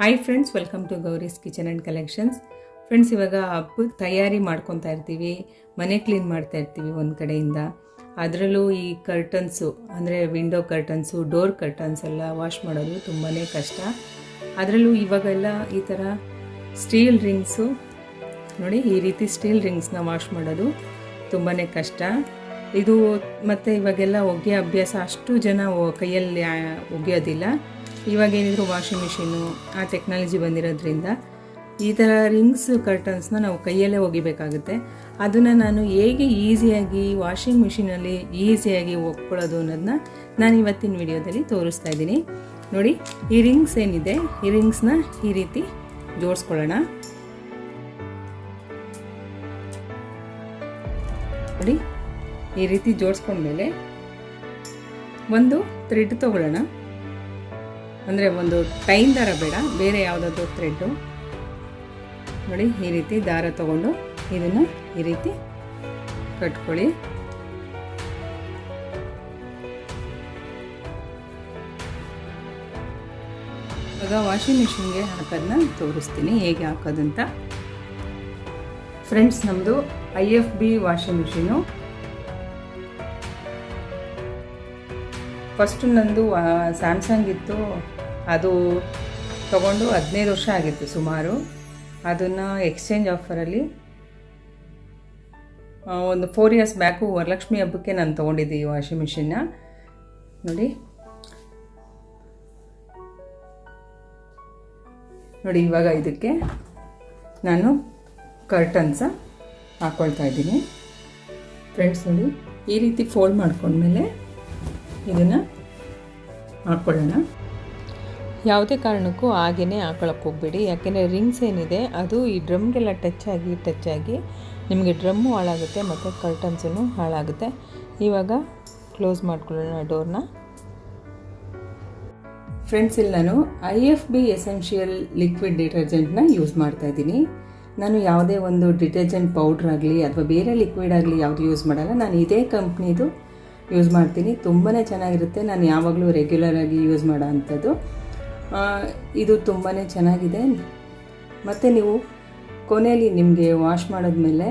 Hi friends, welcome to Gowri's kitchen and collections. Friends, ಇವಾಗ ಹಬ್ಬಕ್ಕೆ ತಯಾರಿ ಮಾಡ್ಕೊತಾ ಇರ್ತೀವಿ, ಮನೆ ಕ್ಲೀನ್ ಮಾಡ್ತಾ ಇರ್ತೀವಿ ಒಂದು ಕಡೆಯಿಂದ. ಅದರಲ್ಲೂ ಈ ಕರ್ಟನ್ಸು ಅಂದರೆ ವಿಂಡೋ ಕರ್ಟನ್ಸು, ಡೋರ್ ಕರ್ಟನ್ಸ್ ಎಲ್ಲ ವಾಶ್ ಮಾಡೋದು ತುಂಬಾ ಕಷ್ಟ. ಅದರಲ್ಲೂ ಇವಾಗೆಲ್ಲ ಈ ಥರ ಸ್ಟೀಲ್ ರಿಂಗ್ಸು ನೋಡಿ, ಈ ರೀತಿ ಸ್ಟೀಲ್ ರಿಂಗ್ಸ್ನ ವಾಶ್ ಮಾಡೋದು ತುಂಬಾ ಕಷ್ಟ. ಇದು ಮತ್ತು ಇವಾಗೆಲ್ಲ ಒಗೆ ಅಭ್ಯಾಸ ಅಷ್ಟು ಜನ ಕೈಯಲ್ಲಿ ಒಗೆಯೋದಿಲ್ಲ. ಇವಾಗೇನಿದ್ರು ವಾಷಿಂಗ್ ಮಿಷಿನು ಆ ಟೆಕ್ನಾಲಜಿ ಬಂದಿರೋದ್ರಿಂದ ಈ ಥರ ರಿಂಗ್ಸ್ ಕರ್ಟನ್ಸ್ನ ನಾವು ಕೈಯಲ್ಲೇ ಒಗಿಬೇಕಾಗುತ್ತೆ. ಅದನ್ನು ನಾನು ಹೇಗೆ ಈಸಿಯಾಗಿ ವಾಷಿಂಗ್ ಮಿಷಿನಲ್ಲಿ ಈಸಿಯಾಗಿ ಒಗ್ಕೊಳ್ಳೋದು ಅನ್ನೋದನ್ನ ನಾನು ಇವತ್ತಿನ ವಿಡಿಯೋದಲ್ಲಿ ತೋರಿಸ್ತಾ ಇದ್ದೀನಿ. ನೋಡಿ, ಈ ರಿಂಗ್ಸ್ ಏನಿದೆ, ಈ ರಿಂಗ್ಸ್ನ ಈ ರೀತಿ ಜೋಡಿಸ್ಕೊಳ್ಳೋಣ. ನೋಡಿ, ಈ ರೀತಿ ಜೋಡಿಸ್ಕೊಂಡ್ಮೇಲೆ ಒಂದು ಥ್ರೆಡ್ ತೊಗೊಳ್ಳೋಣ. ಅಂದರೆ ಒಂದು ಟೈನ್ ದಾರ ಬೇಡ, ಬೇರೆ ಯಾವುದಾದ್ರೂ ಥ್ರೆಡ್ಡು. ನೋಡಿ, ಈ ರೀತಿ ದಾರ ತೊಗೊಂಡು ಇದನ್ನು ಈ ರೀತಿ ಕಟ್ಕೊಳ್ಳಿ. ಇವಾಗ ವಾಷಿಂಗ್ ಮಿಷಿನ್ಗೆ ಹಾಕೋದನ್ನ ತೋರಿಸ್ತೀನಿ ಹೇಗೆ ಹಾಕೋದಂತ. ಫ್ರೆಂಡ್ಸ್, ನಮ್ಮದು IFB ವಾಷಿಂಗ್ ಮಿಷಿನು. ಫಸ್ಟು ನಂದು ಸ್ಯಾಮ್ಸಂಗ್ ಇತ್ತು, ಅದು ತೊಗೊಂಡು 15 ವರ್ಷ ಆಗಿತ್ತು ಸುಮಾರು. ಅದನ್ನು ಎಕ್ಸ್ಚೇಂಜ್ ಆಫರಲ್ಲಿ ಒಂದು 4 ಇಯರ್ಸ್ ಬ್ಯಾಕು ವರಲಕ್ಷ್ಮಿ ಹಬ್ಬಕ್ಕೆ ನಾನು ತೊಗೊಂಡಿದ್ದೆ ಈ ವಾಷಿಂಗ್ ಮಿಷಿನ್ನ. ನೋಡಿ, ಇವಾಗ ಇದಕ್ಕೆ ನಾನು ಕರ್ಟನ್ಸ ಹಾಕ್ಕೊಳ್ತಾ ಇದ್ದೀನಿ. ಫ್ರೆಂಡ್ಸ್, ನೋಡಿ, ಈ ರೀತಿ ಫೋಲ್ಡ್ ಮಾಡ್ಕೊಂಡ್ಮೇಲೆ ಇದನ್ನು ಹಾಕ್ಕೊಳ್ಳೋಣ. ಯಾವುದೇ ಕಾರಣಕ್ಕೂ ಹಾಗೇ ಹಾಕೊಳ್ಳೋಕೆ ಹೋಗ್ಬೇಡಿ, ಯಾಕೆಂದರೆ ರಿಂಗ್ಸ್ ಏನಿದೆ ಅದು ಈ ಡ್ರಮ್ಗೆಲ್ಲ ಟಚ್ ಆಗಿ ನಿಮಗೆ ಡ್ರಮ್ಮು ಹಾಳಾಗುತ್ತೆ ಮತ್ತು ಕರ್ಟನ್ಸೂ ಹಾಳಾಗುತ್ತೆ. ಇವಾಗ ಕ್ಲೋಸ್ ಮಾಡ್ಕೊಳ್ಳೋಣ ಡೋರ್ನ. ಫ್ರೆಂಡ್ಸ್, ಇಲ್ಲಿ ನಾನು IFB ಎಸೆನ್ಷಿಯಲ್ ಲಿಕ್ವಿಡ್ ಡಿಟರ್ಜೆಂಟ್ನ ಯೂಸ್ ಮಾಡ್ತಾ ಇದ್ದೀನಿ. ನಾನು ಯಾವುದೇ ಒಂದು ಡಿಟರ್ಜೆಂಟ್ ಪೌಡ್ರ್ ಆಗಲಿ ಅಥವಾ ಬೇರೆ ಲಿಕ್ವಿಡ್ ಆಗಲಿ ಯಾವುದು ಯೂಸ್ ಮಾಡಲ್ಲ. ನಾನು ಇದೇ ಕಂಪ್ನಿದು ಯೂಸ್ ಮಾಡ್ತೀನಿ. ತುಂಬಾ ಚೆನ್ನಾಗಿರುತ್ತೆ. ನಾನು ಯಾವಾಗಲೂ ರೆಗ್ಯುಲರಾಗಿ ಯೂಸ್ ಮಾಡೋ ಅಂಥದ್ದು. ಇದು ತುಂಬಾ ಚೆನ್ನಾಗಿದೆ. ಮತ್ತು ನೀವು ಕೊನೆಯಲ್ಲಿ ನಿಮಗೆ ವಾಶ್ ಮಾಡಿದ್ಮೇಲೆ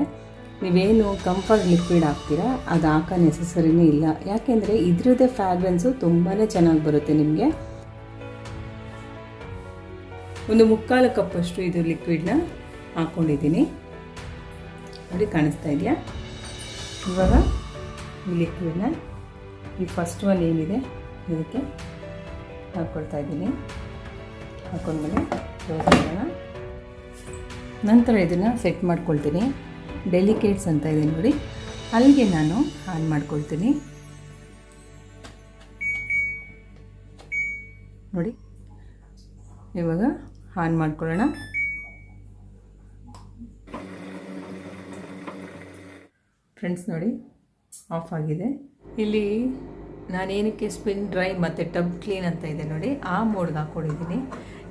ನೀವೇನು ಕಂಫರ್ಟ್ ಲಿಕ್ವಿಡ್ ಹಾಕ್ತೀರಾ ಅದು ಹಾಕೋ ನೆಸಸರಿನೇ ಇಲ್ಲ, ಯಾಕೆಂದರೆ ಇದ್ರದ್ದೇ ಫ್ರಾಗ್ರೆನ್ಸು ತುಂಬಾ ಚೆನ್ನಾಗಿ ಬರುತ್ತೆ ನಿಮಗೆ. ಒಂದು 3/4 ಕಪ್ಪಷ್ಟು ಇದು ಲಿಕ್ವಿಡ್ನ ಹಾಕ್ಕೊಂಡಿದ್ದೀನಿ. ನೋಡಿ, ಕಾಣಿಸ್ತಾ ಇದೆಯಾ? ಇವಾಗ ಈ ಲಿಕ್ವಿಡ್ನ ಈ ಫಸ್ಟ್ ಒನ್ ಏನಿದೆ ಇದಕ್ಕೆ ಹಾಕ್ಕೊಳ್ತಾ ಇದ್ದೀನಿ. ಹಾಕ್ಕೊಂಡ್ಮೇಲೆ ಕ್ಲೋಸ್ ಮಾಡೋಣ. ನಂತರ ಇದನ್ನು ಸೆಟ್ ಮಾಡ್ಕೊಳ್ತೀನಿ. ಡೆಲಿಕೇಟ್ಸ್ ಅಂತ ಇದೆ ನೋಡಿ, ಅಲ್ಲಿಗೆ ನಾನು ಆನ್ ಮಾಡ್ಕೊಳ್ತೀನಿ. ನೋಡಿ, ಇವಾಗ ಆನ್ ಮಾಡ್ಕೊಳ್ಳೋಣ. ಫ್ರೆಂಡ್ಸ್, ನೋಡಿ, ಆಫ್ ಆಗಿದೆ. ಇಲ್ಲಿ ನಾನೇನಕ್ಕೆ ಸ್ಪಿನ್ ಡ್ರೈ ಮತ್ತು ಟಬ್ ಕ್ಲೀನ್ ಅಂತ ಇದೆ ನೋಡಿ, ಆ ಮೋಡ್ಗೆ ಹಾಕ್ಕೊಂಡಿದ್ದೀನಿ.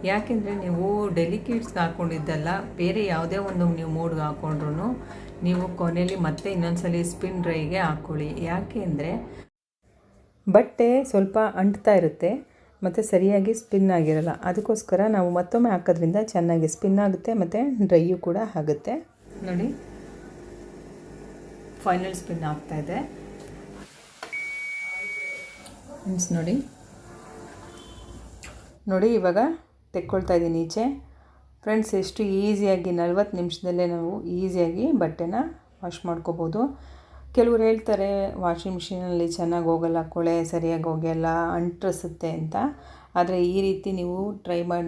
ಯಾಕೆಂದರೆ ನೀವು ಡೆಲಿಕೇಟ್ಸ್ಗೆ ಹಾಕ್ಕೊಂಡಿದ್ದಲ್ಲ, ಬೇರೆ ಯಾವುದೇ ಒಂದು ನೀವು ಮೋಡ್ಗೆ ಹಾಕ್ಕೊಂಡ್ರು ನೀವು ಕೊನೆಯಲ್ಲಿ ಮತ್ತೆ ಇನ್ನೊಂದ್ಸಲಿ ಸ್ಪಿನ್ ಡ್ರೈಗೆ ಹಾಕ್ಕೊಳ್ಳಿ. ಯಾಕೆ ಅಂದರೆ ಬಟ್ಟೆ ಸ್ವಲ್ಪ ಅಂಟ್ತಾ ಇರುತ್ತೆ ಮತ್ತು ಸರಿಯಾಗಿ ಸ್ಪಿನ್ ಆಗಿರಲ್ಲ. ಅದಕ್ಕೋಸ್ಕರ ನಾವು ಮತ್ತೊಮ್ಮೆ ಹಾಕೋದ್ರಿಂದ ಚೆನ್ನಾಗಿ ಸ್ಪಿನ್ ಆಗುತ್ತೆ ಮತ್ತು ಡ್ರೈಯು ಕೂಡ ಆಗುತ್ತೆ. ನೋಡಿ, ಫೈನಲ್ ಸ್ಪಿನ್ ಆಗ್ತಾಯಿದೆ. ಫ್ರೆಂಡ್ಸ್, ನೋಡಿ ಇವಾಗ ತೆಕ್ಕೊಳ್ತಾ ಇದ್ದೀನಿ ಈಚೆ. ಫ್ರೆಂಡ್ಸ್, ಎಷ್ಟು ಈಸಿಯಾಗಿ 40 ನಿಮಿಷದಲ್ಲೇ ನಾವು ಈಸಿಯಾಗಿ ಬಟ್ಟೆನ ವಾಶ್ ಮಾಡ್ಕೋಬೋದು. ಕೆಲವ್ರು ಹೇಳ್ತಾರೆ ವಾಷಿಂಗ್ ಮಿಷಿನಲ್ಲಿ ಚೆನ್ನಾಗಿ ಹೋಗಲ್ಲ, ಕೊಳೆ ಸರಿಯಾಗಿ ಹೋಗಲ್ಲ, ಅಂಟಿಸುತ್ತೆ ಅಂತ. ಆದರೆ ಈ ರೀತಿ ನೀವು ಟ್ರೈ ಮಾಡಿ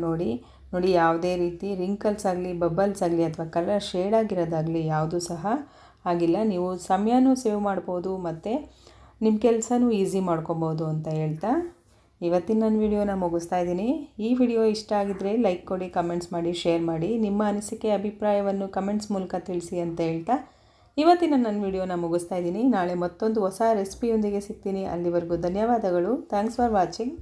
ನೋಡಿ, ಯಾವುದೇ ರೀತಿ ರಿಂಕಲ್ಸ್ ಆಗಲಿ, ಬಬಲ್ಸ್ ಆಗಲಿ ಅಥವಾ ಕಲರ್ ಶೇಡ್ ಆಗಿರೋದಾಗಲಿ ಯಾವುದೂ ಸಹ ಆಗಿಲ್ಲ. ನೀವು ಸಮಯನೂ ಸೇವ್ ಮಾಡ್ಬೋದು ಮತ್ತು ನಿಮ್ಮ ಕೆಲಸನೂ ಈಸಿ ಮಾಡ್ಕೊಬೋದು ಅಂತ ಹೇಳ್ತಾ ಇವತ್ತಿನ ನನ್ನ ವಿಡಿಯೋನ ಮುಗಿಸ್ತಾ ಇದ್ದೀನಿ. ಈ ವಿಡಿಯೋ ಇಷ್ಟ ಆಗಿದ್ದರೆ ಲೈಕ್ ಕೊಡಿ, ಕಮೆಂಟ್ಸ್ ಮಾಡಿ, ಶೇರ್ ಮಾಡಿ. ನಿಮ್ಮ ಅನಿಸಿಕೆ ಅಭಿಪ್ರಾಯವನ್ನು ಕಮೆಂಟ್ಸ್ ಮೂಲಕ ತಿಳಿಸಿ ಅಂತ ಹೇಳ್ತಾ ಇವತ್ತಿನ ನನ್ನ ವಿಡಿಯೋನ ಮುಗಿಸ್ತಾ ಇದ್ದೀನಿ. ನಾಳೆ ಮತ್ತೊಂದು ಹೊಸ ರೆಸಿಪಿಯೊಂದಿಗೆ ಸಿಗ್ತೀನಿ. ಅಲ್ಲಿವರೆಗೂ ಧನ್ಯವಾದಗಳು. Thanks for watching.